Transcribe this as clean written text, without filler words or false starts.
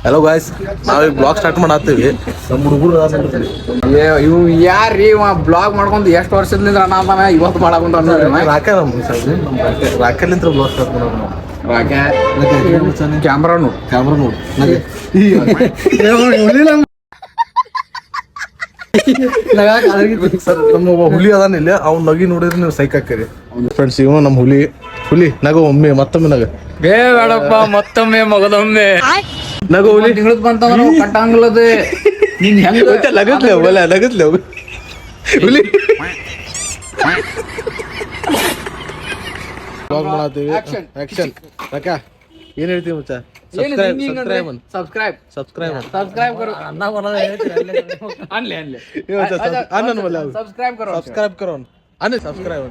Hello guys, ನಾವೀಗ blog start ಮಾಡತ್ತೀವಿ. ನಮ್ಮ ಹುಡುಗರು ಇವ್ ಯಾರ್ರೀ ಬ್ಲಾಗ್ ಮಾಡ್ಕೊಂಡು ಎಷ್ಟು ವರ್ಷದಿಂದ ಅಣ್ಣ ಇವತ್ತು ಮಾಡಾಕೊಂತ ರಾಕೆಲಿಂತ್ರ ಬ್ಲಾಗ್ ಸ್ಟಾರ್ಟ್ ಮಾಡೋದು ನಾವು. ಕ್ಯಾಮ್ರಾ ನೋಡು ಸರ್, ನಮ್ಮ ಹುಲಿ ಅದಾನ ಇಲ್ಲಿ, ಅವ್ನು ನಗಿ ನೋಡಿದ್ರೆ ನೀವು ಸೈಕ್ ಹಾಕಿರಿ. ಫ್ರೆಂಡ್ಸ್, ಇವ ನಮ್ಮ ಹುಲಿ ನಗು ಒಮ್ಮೆ ಮತ್ತೊಮ್ಮೆ ನಗ ಬೇಡಪ್ಪ ಮತ್ತೊಮ್ಮೆ ಮಗದೊಮ್ಮೆ ನಗು ಹುಲಿ ತಿಂಗಳದ್ ಬಂತಂದ್ರ ಕಟ್ಟಂಗಿಲ್ಲದ ನೀನ್ ಹೆಂಗ ನಗದ್ಲೆ ಹುಲಿ ಬ್ಲಾಗ್ ಮಾಡತ್ತೀವಿ. ಆಕ್ಷನ್ ಅಕ್ಕ ಏನ್ ಹೇಳ್ತೀವಿ ಮಚ್ಚ? ಸಬ್ಸ್ಕ್ರೈಬ್ ಸಬ್ಸ್ಕ್ರೈಬ್ करो सब्सक्राइब करो अन्य सब्सक्राइब